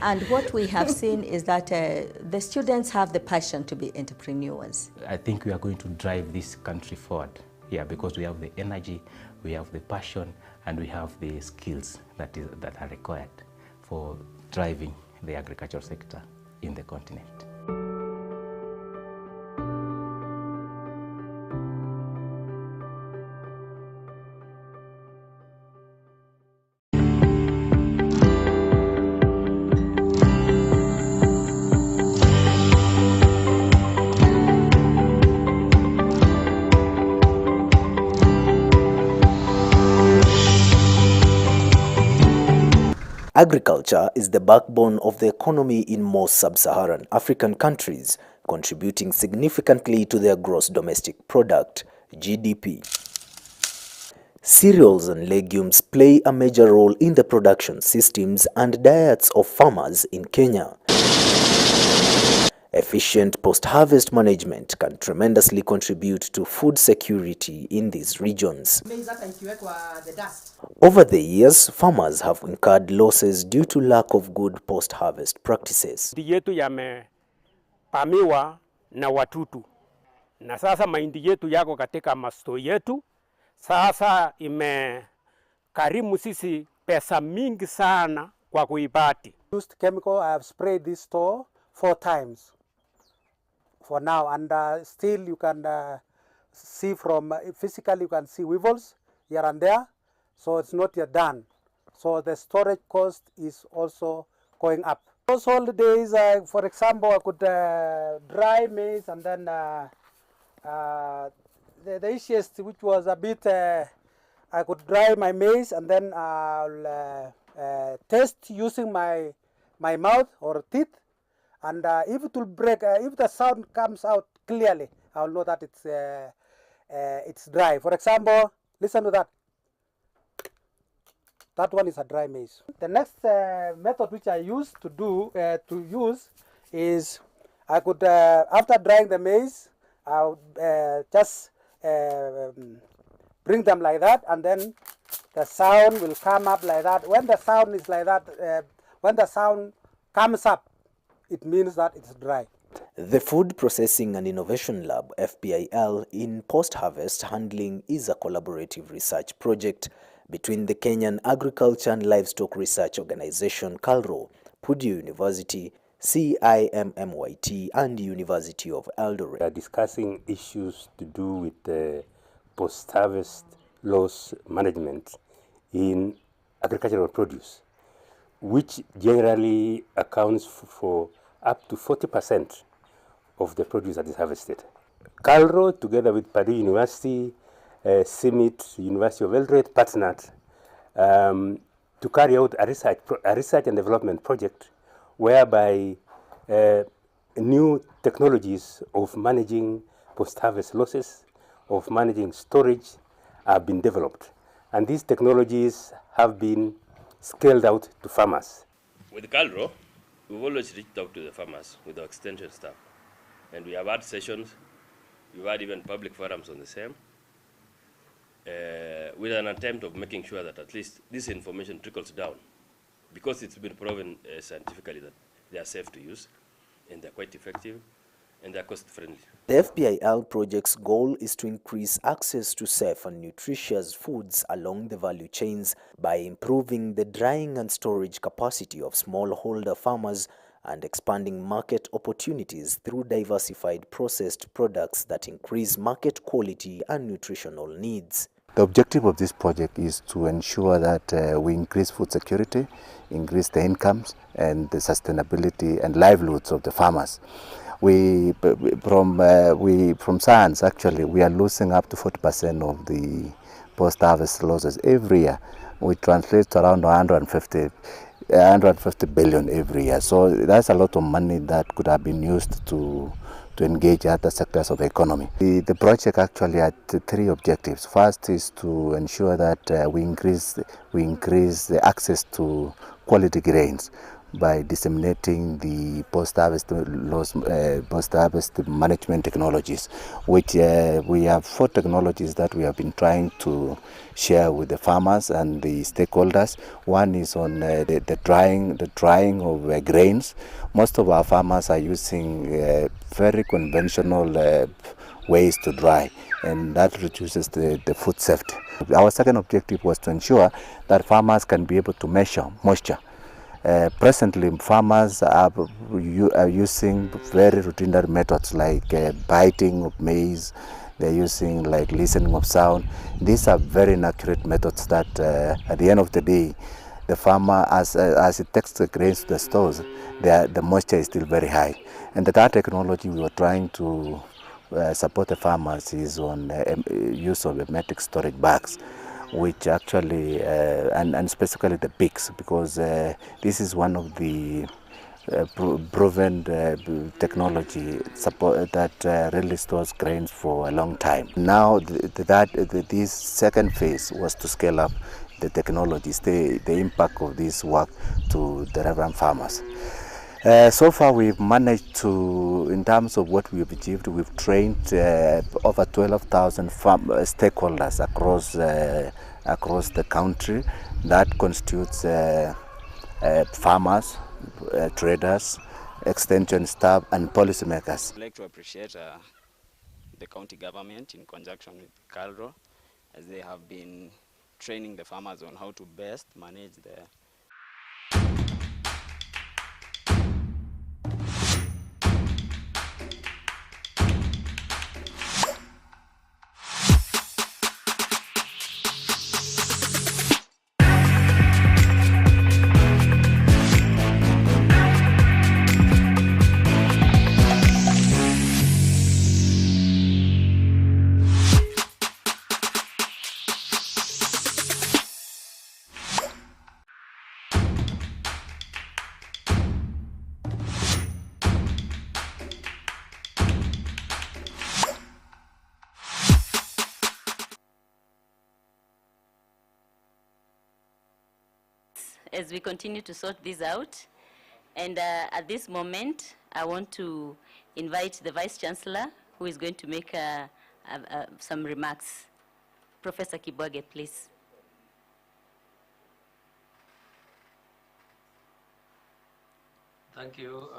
And what we have seen is that the students have the passion to be entrepreneurs. I think we are going to drive this country forward here because we have the energy, we have the passion, and we have the skills that are required for driving the agricultural sector in the continent. Agriculture is the backbone of the economy in most sub-Saharan African countries, contributing significantly to their gross domestic product, GDP. Cereals and legumes play a major role in the production systems and diets of farmers in Kenya. Efficient post-harvest management can tremendously contribute to food security in these regions. Over the years, farmers have incurred losses due to lack of good post-harvest practices. Mahindi yetu yamepamiwa na watutu, na sasa mahindi yetu yako katika masto yetu. Sasa imekarimu sisi pesa mingi sana kwa kuipati. Used chemical, I have sprayed this store 4 times. For now, and still you can see from physically you can see weevils here and there, so it's not yet done. So the storage cost is also going up. Those holidays, for example, I could dry maize, and then the easiest, which was a bit, I could dry my maize and then I'll taste using my mouth or teeth. And if it will break, if the sound comes out clearly, I will know that it's dry. For example, listen to that. That one is a dry maize. The next method which I use is I could, after drying the maize, I would just bring them like that, and then the sound will come up like that. When the sound is like that, when the sound comes up, it means that it's dry. The Food Processing and Innovation Lab, FPIL, in post-harvest handling is a collaborative research project between the Kenyan Agriculture and Livestock Research Organization, KALRO, Purdue University, CIMMYT, and University of Eldoret. We are discussing issues to do with the post-harvest loss management in agricultural produce, which generally accounts for up to 40% of the produce that is harvested. KALRO, together with Purdue University, CIMMYT, University of Eldoret, partnered to carry out a research and development project whereby new technologies of managing post-harvest losses, of managing storage, have been developed. And these technologies have been scaled out to farmers. With KALRO, we've always reached out to the farmers with our extension staff. And we have had sessions, we've had even public forums on the same, with an attempt of making sure that at least this information trickles down, because it's been proven scientifically that they are safe to use, and they're quite effective, and they're cost-friendly. The FPIL project's goal is to increase access to safe and nutritious foods along the value chains by improving the drying and storage capacity of smallholder farmers and expanding market opportunities through diversified processed products that increase market quality and nutritional needs. The objective of this project is to ensure that we increase food security, increase the incomes and the sustainability and livelihoods of the farmers. From science, actually, we are losing up to 40% of the post-harvest losses every year, which translates to around 150 billion every year. So that's a lot of money that could have been used to engage other sectors of the economy. The project actually had three objectives. First is to ensure that we increase the access to quality grains by disseminating the post-harvest management technologies, which we have 4 technologies that we have been trying to share with the farmers and the stakeholders. One is on the drying of grains. Most of our farmers are using very conventional ways to dry, and that reduces the food safety. Our second objective was to ensure that farmers can be able to measure moisture. Presently, farmers are using very routine methods like biting of maize. They're using like listening of sound. These are very inaccurate methods that at the end of the day, the farmer, as it takes the grains to the stores, the moisture is still very high. And the third technology we were trying to support the farmers is on use of hermetic storage bags, which actually, and specifically the pigs, because this is one of the proven technology support that really stores grains for a long time. Now, this second phase was to scale up the technologies, the impact of this work to the relevant farmers. So far, we've managed to, in terms of what we've achieved, we've trained over 12,000 stakeholders across the country. That constitutes farmers, traders, extension staff, and policymakers. I'd like to appreciate the county government in conjunction with KALRO, as they have been training the farmers on how to best manage the as we continue to sort this out. And at this moment, I want to invite the Vice Chancellor, who is going to make some remarks. Professor Kibwage, please. Thank you,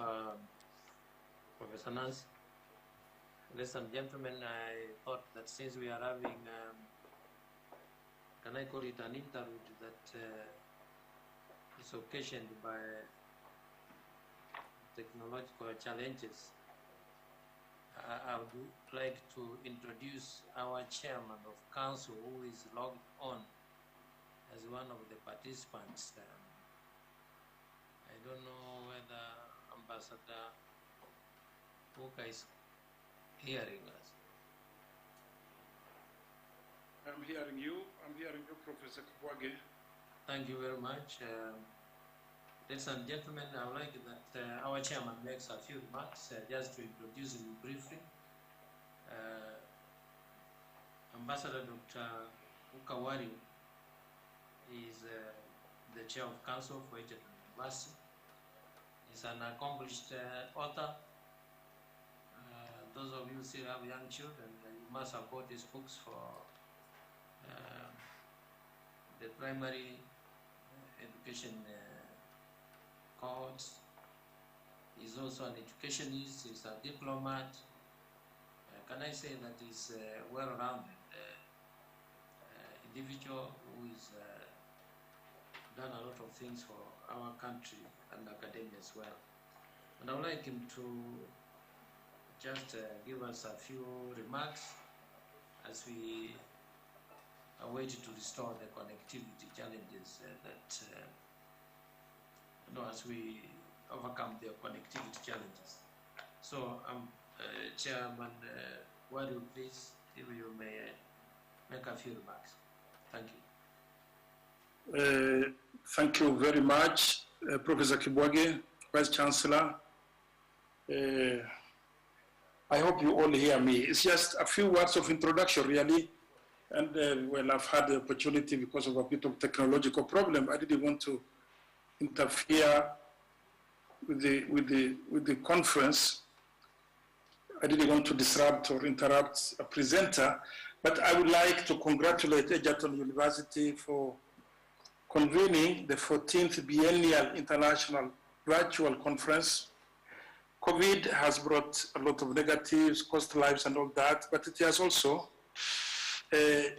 Professor Nance. Ladies and gentlemen, I thought that since we are having, can I call it an interlude that is occasioned by technological challenges, I would like to introduce our chairman of council, who is logged on as one of the participants. I don't know whether Ambassador Walker is hearing us. I'm hearing you, Professor Kibwage. Thank you very much. Ladies and gentlemen, I would like that our chairman makes a few remarks just to introduce him briefly. Ambassador Dr. Ukawari is the chair of council for Egerton University. He's an accomplished author. Those of you who still have young children, you must have bought his books for the primary education course. He's also an educationist, he's a diplomat. Can I say that he's a well-rounded individual who has done a lot of things for our country and academia as well. And I would like him to just give us a few remarks as we are waiting to restore the connectivity challenges as we overcome the connectivity challenges. So, Chairman Wadu, please, if you may make a few remarks. Thank you. Thank you very much, Professor Kibwage, Vice Chancellor. I hope you all hear me. It's just a few words of introduction, really. And well, I've had the opportunity because of a bit of technological problem. I didn't want to interfere with the conference. I didn't want to disrupt or interrupt a presenter, but I would like to congratulate Egerton University for convening the 14th Biennial International Virtual Conference. COVID has brought a lot of negatives, cost lives and all that, but it has also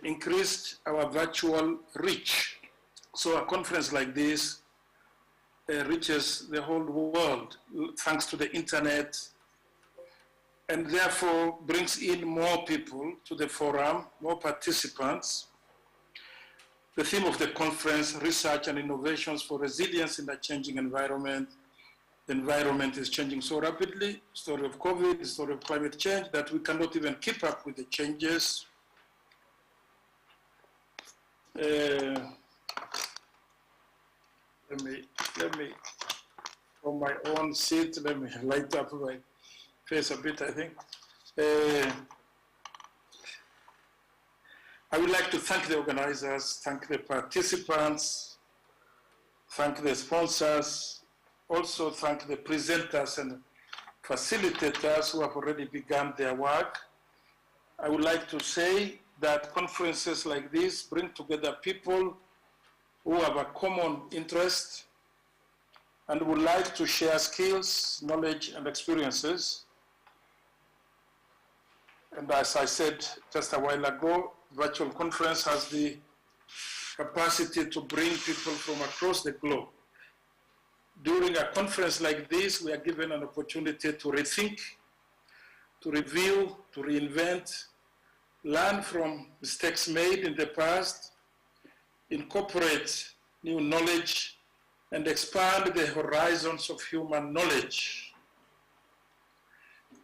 increased our virtual reach. So a conference like this reaches the whole world thanks to the internet, and therefore brings in more people to the forum, more participants. The theme of the conference, Research and Innovations for Resilience in a Changing Environment. The environment is changing so rapidly, story of COVID, the story of climate change, that we cannot even keep up with the changes. Let me, from my own seat, let me light up my face a bit, I think. I would like to thank the organizers, thank the participants, thank the sponsors, also thank the presenters and facilitators who have already begun their work. I would like to say that conferences like this bring together people who have a common interest and would like to share skills, knowledge, and experiences. And as I said just a while ago, virtual conference has the capacity to bring people from across the globe. During a conference like this, we are given an opportunity to rethink, to review, to reinvent, learn from mistakes made in the past, incorporate new knowledge, and expand the horizons of human knowledge.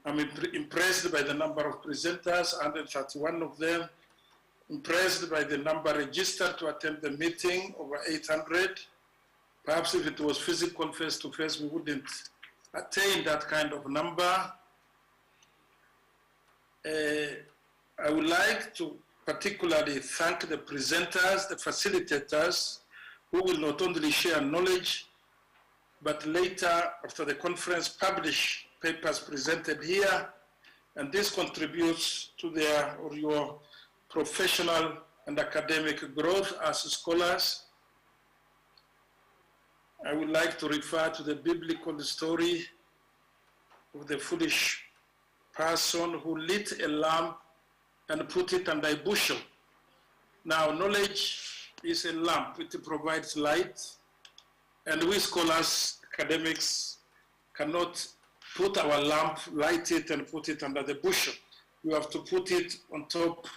I'm impressed by the number of presenters, 131 of them, impressed by the number registered to attend the meeting, over 800. Perhaps if it was physical face-to-face, we wouldn't attain that kind of number. I would like to particularly thank the presenters, the facilitators, who will not only share knowledge, but later, after the conference, publish papers presented here, and this contributes to their or your professional and academic growth as scholars. I would like to refer to the biblical story of the foolish person who lit a lamp and put it under a bushel. Now, knowledge is a lamp. It provides light, and we scholars, academics, cannot put our lamp, light it, and put it under the bushel. You have to put it on top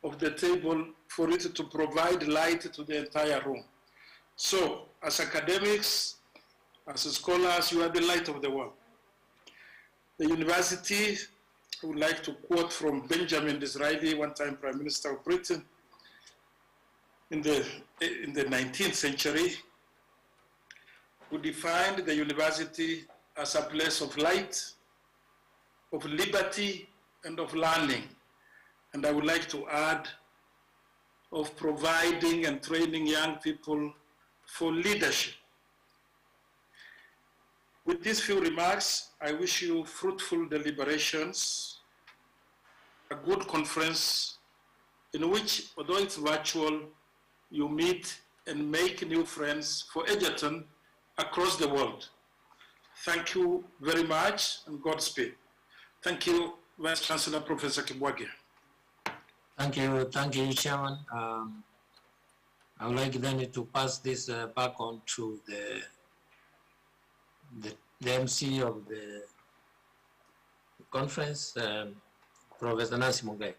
of the table for it to provide light to the entire room. So, as academics, as scholars, you are the light of the world. The university, I would like to quote from Benjamin Disraeli, one-time Prime Minister of Britain, in the 19th century, who defined the university as a place of light, of liberty, and of learning. And I would like to add, of providing and training young people for leadership. With these few remarks, I wish you fruitful deliberations, a good conference in which, although it's virtual, you meet and make new friends for Egerton across the world. Thank you very much, and Godspeed. Thank you, Vice Chancellor Professor Kibwage. Thank you, Chairman. I would like then to pass this back on to the MC of the conference, Professor Nancy Mungai.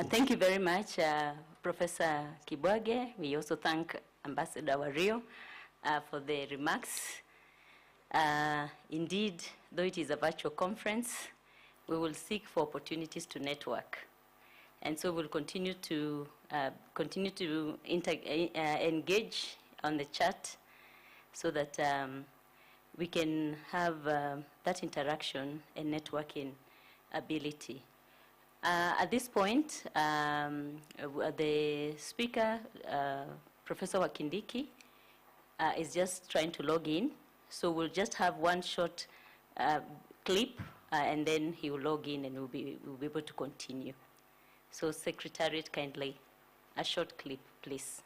Thank you very much, Professor Kibwage. We also thank Ambassador Wario for the remarks. Indeed, though it is a virtual conference, we will seek for opportunities to network. And so we'll continue to engage on the chat so that we can have that interaction and networking ability. At this point, the speaker, Professor Wakindiki, is just trying to log in. So we'll just have one short clip, and then he will log in and we'll be able to continue. So Secretariat, kindly, a short clip, please.